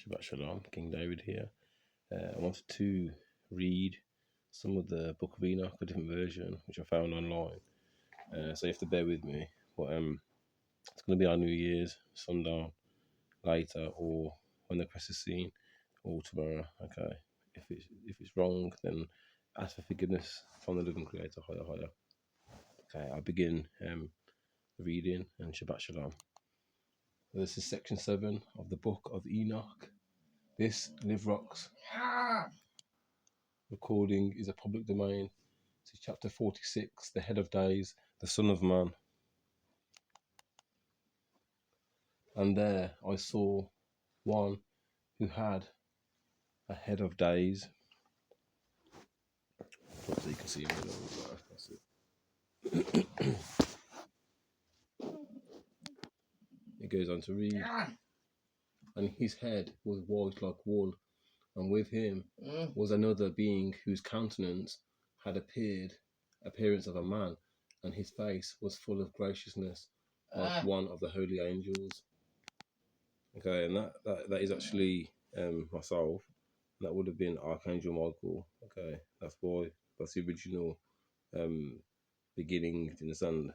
Shabbat shalom, King David here. I wanted to read some of the Book of Enoch, a different version, which I found online. So you have to bear with me. But it's going to be our New Year's, sundown, later, or when the crest is seen, or tomorrow. Okay. If it's wrong, then ask for forgiveness from the living Creator. Higher. Okay. I'll begin reading and Shabbat shalom. This is section 7 of the Book of Enoch. This Live Rocks recording is a public domain. It's chapter 46, the head of days, the son of man. And there I saw one who had a head of days. So you can see him. That's it. It goes on to read. And his head was white like wool, and with him was another being whose countenance had appearance of a man, and his face was full of graciousness, like one of the holy angels. Okay, and that is actually myself. That would have been Archangel Michael. Okay, that's the original beginning, in the sand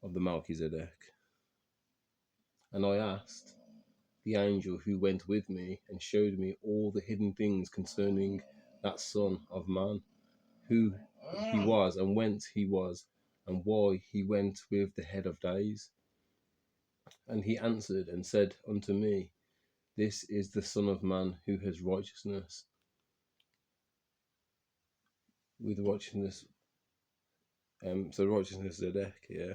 of the Melchizedek. And I asked the angel who went with me and showed me all the hidden things concerning that Son of Man, who he was and whence he was and why he went with the head of days. And he answered and said unto me, this is the Son of Man who has righteousness. With righteousness, so righteousness Zedek, yeah,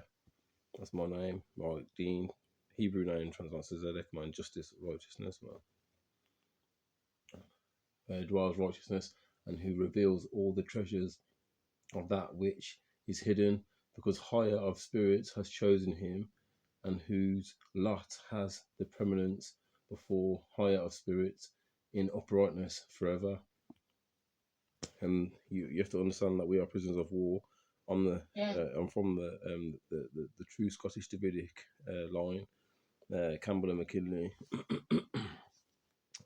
that's my name, right? Dean, Hebrew name translates to Zedek, man, justice, righteousness, man. Dwells righteousness, and who reveals all the treasures of that which is hidden, because higher of spirits has chosen him, and whose lot has the preeminence before higher of spirits in uprightness forever. And you have to understand that we are prisoners of war. I'm from the true Scottish Davidic line, Campbell and McKinley,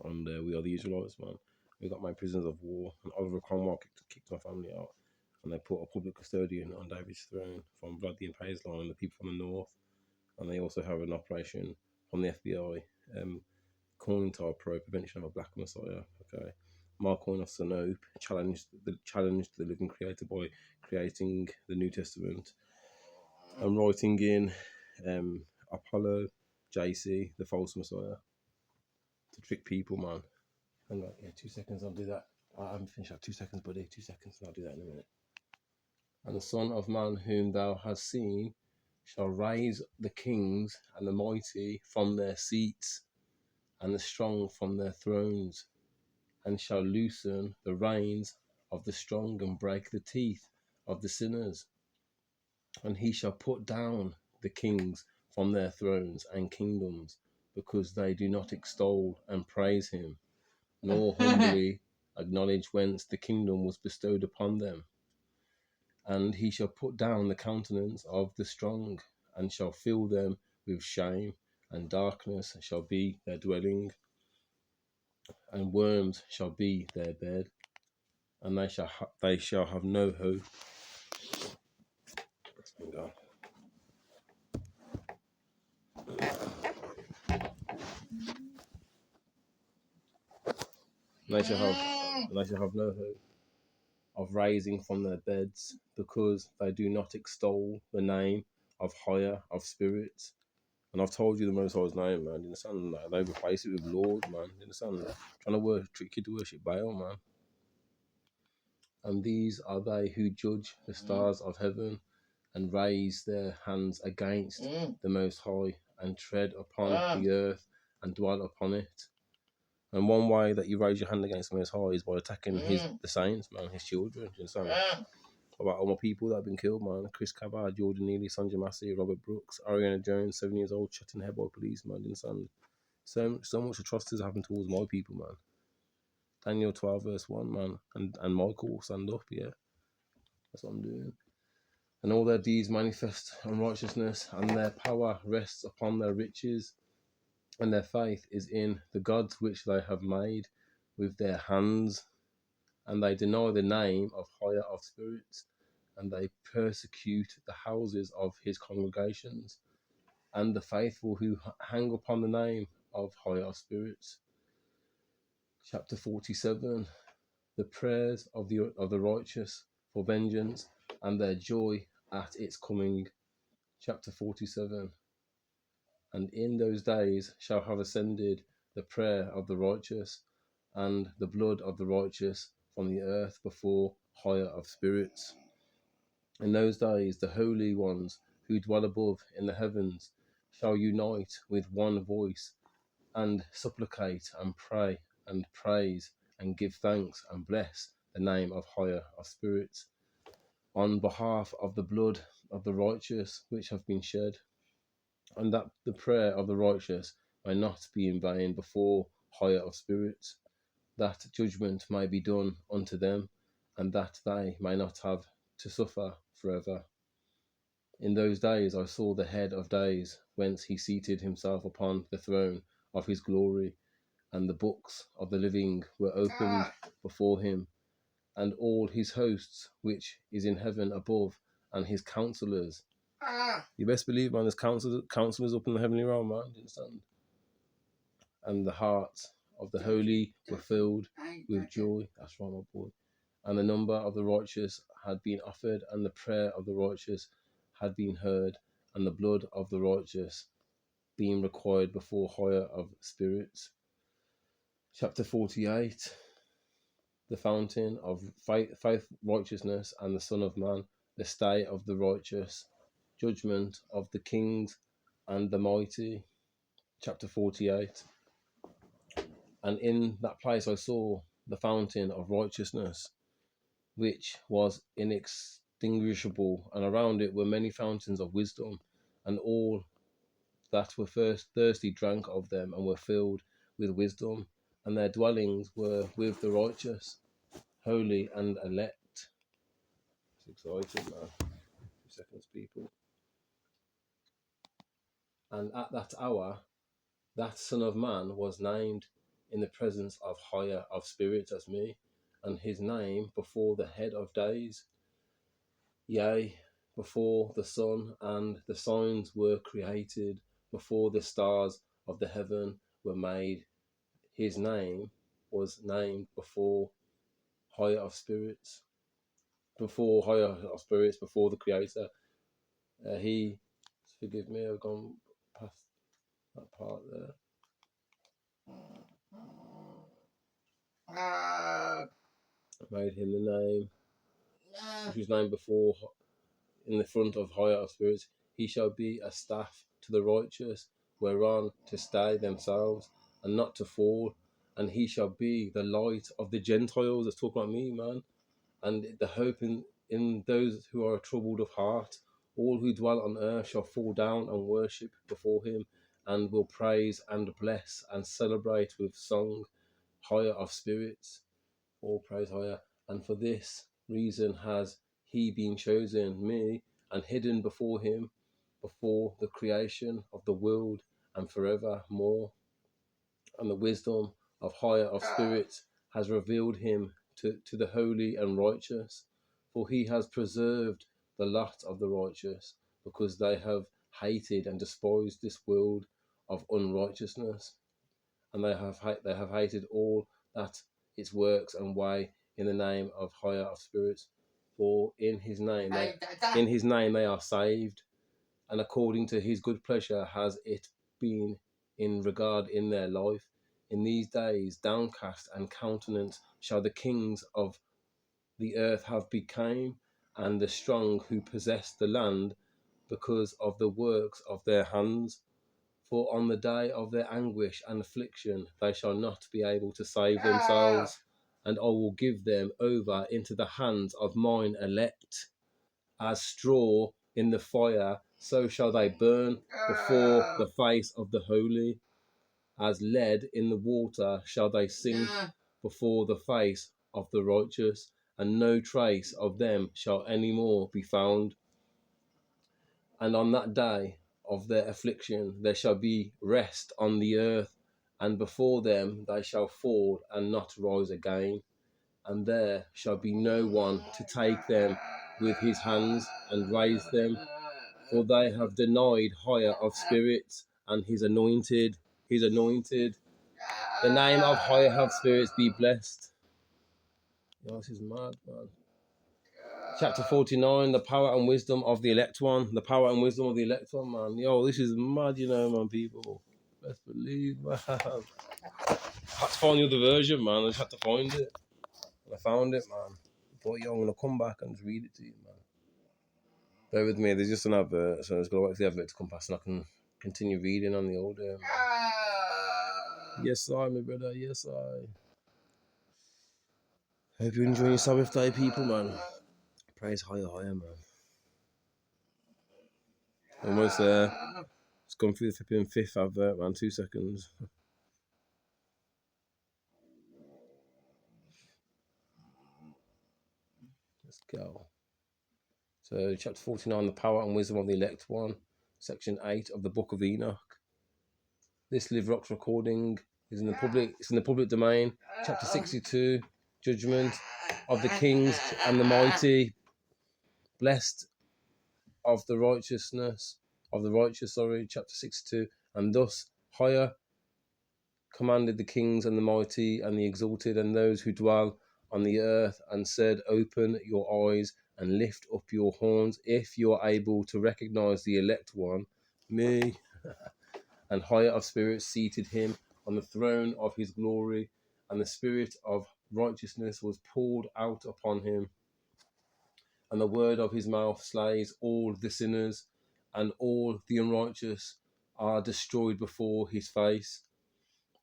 and we are the Israelites, man. We got my prisoners of war, and Oliver Cromwell kicked my family out, and they put a public custodian on David's throne from Bradley and Pay's line, the people from the north, and they also have an operation from the FBI, Coin Pro, Prevention of a Black Messiah. Okay. Marcoin of Sinope challenged the living Creator by creating the New Testament and writing in Apollo, JC, the false Messiah, to trick people, man. Hang on, 2 seconds, I'll do that. I haven't finished that. 2 seconds, buddy. 2 seconds, and I'll do that in a minute. And the Son of Man whom thou hast seen shall raise the kings and the mighty from their seats, and the strong from their thrones, and shall loosen the reins of the strong and break the teeth of the sinners. And he shall put down the kings from their thrones and kingdoms, because they do not extol and praise him, nor humbly acknowledge whence the kingdom was bestowed upon them. And he shall put down the countenance of the strong, and shall fill them with shame, and darkness shall be their dwelling, and worms shall be their bed, and they shall have no hope. And they shall have no hope of rising from their beds, because they do not extol the name of higher of spirits. And I've told you the Most High's name, man. You understand that? They replace it with Lord, man. You understand that? Trying to trick you to worship Baal, man. And these are they who judge the stars of heaven, and raise their hands against the Most High, and tread upon the earth, and dwell upon it. And one way that you raise your hand against the Most High is by attacking the saints, man, his children. Do you understand? About all my people that have been killed, man. Chris Cabba, Jordan Neely, Sanjay Massey, Robert Brooks, Ariana Jones, 7 years old, shot in the head by police, man. Do you understand? So much atrocities happen towards my people, man. Daniel 12 verse 1, man. And Michael will stand up, yeah. That's what I'm doing. And all their deeds manifest unrighteousness, and their power rests upon their riches. and their faith is in the gods which they have made with their hands, and they deny the name of higher of spirits, and they persecute the houses of his congregations, and the faithful who hang upon the name of higher of spirits. Chapter 47. The prayers of the righteous for vengeance, and their joy at its coming. Chapter 47. And in those days shall have ascended the prayer of the righteous, and the blood of the righteous from the earth before higher of spirits. In those days the holy ones who dwell above in the heavens shall unite with one voice, and supplicate and pray and praise and give thanks and bless the name of higher of spirits, on behalf of the blood of the righteous which have been shed, and that the prayer of the righteous may not be in vain before higher of spirits, that judgment may be done unto them, and that they may not have to suffer forever. In those days I saw the head of days, whence he seated himself upon the throne of his glory, and the books of the living were opened before him, and all his hosts which is in heaven above, and his counselors. You best believe, man, there's counselors up in the heavenly realm, man. Do you understand? And the hearts of the holy were filled with joy. That's right, my boy. And the number of the righteous had been offered, and the prayer of the righteous had been heard, and the blood of the righteous being required before higher of spirits. Chapter 48. The fountain of faith, righteousness, and the Son of Man, the stay of the righteous, judgment of the kings and the mighty. Chapter 48. And in that place I saw the fountain of righteousness, which was inextinguishable, and around it were many fountains of wisdom, and all that were first thirsty drank of them, and were filled with wisdom, and their dwellings were with the righteous, holy and elect. It's exciting, man. 2 seconds, people. And at that hour, that Son of Man was named in the presence of higher of spirits as me, and his name before the head of days, yea, before the sun and the signs were created, before the stars of the heaven were made. His name was named before higher of spirits, before the Creator. He, forgive me, I've gone past that part there. Made him the name which was named before in the front of higher of spirits. He shall be a staff to the righteous, whereon to stay themselves and not to fall. And he shall be the light of the Gentiles. Let's talk about me, man. And the hope in those who are troubled of heart. All who dwell on earth shall fall down and worship before him, and will praise and bless and celebrate with song higher of spirits. All praise higher. And for this reason has he been chosen, me, and hidden before him, before the creation of the world, and forevermore. And the wisdom of higher of spirits has revealed him to the holy and righteous. For he has preserved the lot of the righteous, because they have hated and despised this world of unrighteousness, and they have hated all that its works and way in the name of higher of spirits. For in his name they are saved, and according to his good pleasure has it been in regard in their life. In these days, downcast and countenance shall the kings of the earth have become, and the strong who possess the land, because of the works of their hands. For on the day of their anguish and affliction they shall not be able to save themselves, and I will give them over into the hands of mine elect. As straw in the fire, so shall they burn before the face of the holy. As lead in the water shall they sink before the face of the righteous, and no trace of them shall any more be found. And on that day of their affliction there shall be rest on the earth, and before them they shall fall and not rise again. And there shall be no one to take them with his hands and raise them, for they have denied higher of spirits and his anointed. The name of higher of spirits be blessed. Oh, this is mad, man. Chapter 49, the power and wisdom of the elect one. The power and wisdom of the elect one, man. Yo, this is mad, man, people. Best believe, man. I had to find the other version, man. I just had to find it. And I found it, man. But yo, I'm going to come back and just read it to you, man. Bear with me, there's just an advert, so I just got to wait for the advert to come past and I can continue reading on the older. Yes, I, my brother, yes, I. Hope you're enjoying your Sabbath day, people, man. Praise higher, man. Almost there. It's gone through the flipping fifth advert, man. 2 seconds. Let's go. So, chapter 49, the power and wisdom of the elect one, section 8 of the book of Enoch. This Live Rock's recording is in the public domain. Chapter 62, judgment of the kings and the mighty, blessed of the righteous, chapter 62. And thus higher commanded the kings and the mighty and the exalted and those who dwell on the earth, and said, open your eyes and lift up your horns, if you are able to recognize the elect one, me. And higher of spirits seated him on the throne of his glory, and the spirit of righteousness was poured out upon him. And the word of his mouth slays all the sinners, and all the unrighteous are destroyed before his face.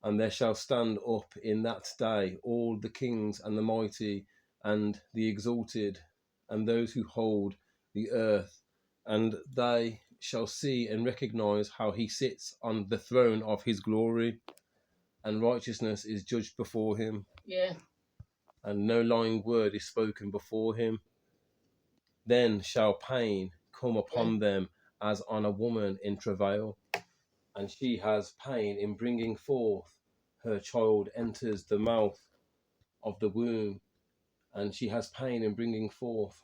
And there shall stand up in that day all the kings and the mighty and the exalted, and those who hold the earth, and they shall see and recognize how he sits on the throne of his glory, and righteousness is judged before him. Yeah. And no lying word is spoken before him. Then shall pain come upon them as on a woman in travail, and she has pain in bringing forth. Her child enters the mouth of the womb, and she has pain in bringing forth.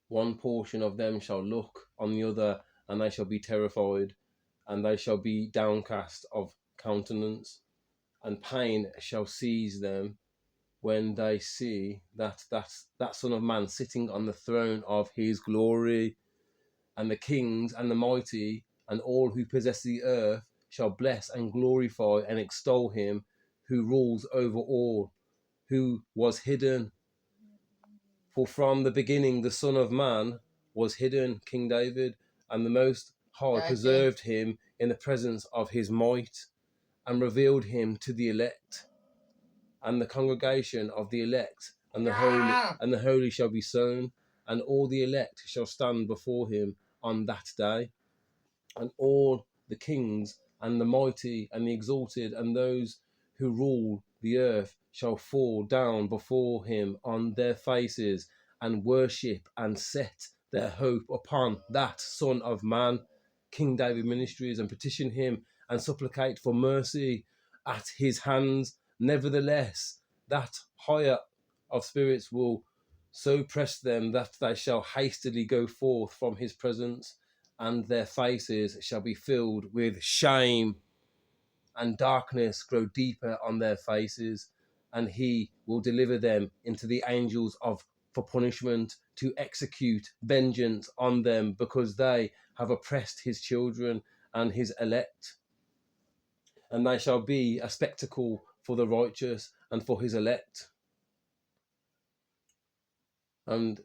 One portion of them shall look on the other, and they shall be terrified, and they shall be downcast of countenance, and pain shall seize them when they see that Son of Man sitting on the throne of his glory. And the kings and the mighty and all who possess the earth shall bless and glorify and extol him who rules over all, who was hidden. For from the beginning the Son of Man was hidden, King David, and the Most High preserved him in the presence of his might, and revealed him to the elect. And the congregation of the elect and the holy shall be sown, and all the elect shall stand before him on that day. And all the kings and the mighty and the exalted and those who rule the earth shall fall down before him on their faces and worship and set their hope upon that Son of Man, King David Ministries, and petition him and supplicate for mercy at his hands. Nevertheless, that higher of spirits will so press them that they shall hastily go forth from his presence, and their faces shall be filled with shame, and darkness grow deeper on their faces, and he will deliver them into the angels for punishment, to execute vengeance on them, because they have oppressed his children and his elect. And they shall be a spectacle for the righteous and for his elect. And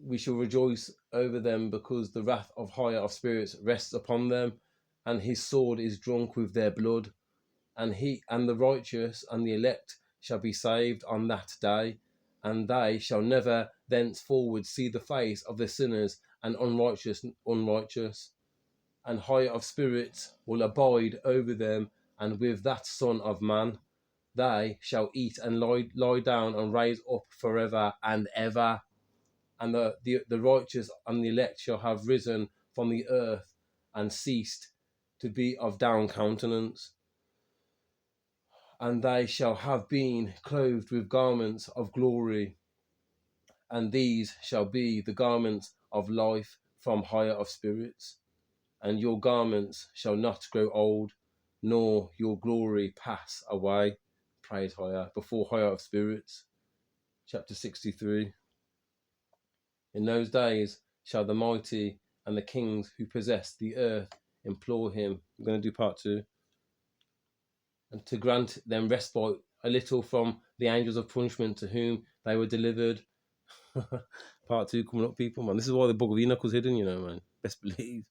we shall rejoice over them, because the wrath of higher of spirits rests upon them, and his sword is drunk with their blood. And he and the righteous and the elect shall be saved on that day, and they shall never thenceforward see the face of the sinners and unrighteous. And higher of spirits will abide over them, and with that Son of Man they shall eat and lie down and raise up forever and ever. And the righteous and the elect shall have risen from the earth, and ceased to be of down countenance. And they shall have been clothed with garments of glory, and these shall be the garments of life from higher of spirits. And your garments shall not grow old, nor your glory pass away. Praise higher, before higher of spirits. Chapter 63. In those days shall the mighty and the kings who possess the earth implore him. I'm going to do part 2. And to grant them respite a little from the angels of punishment to whom they were delivered. Part 2 coming up, people, man. This is why the book of Enoch was hidden, man. Best believe.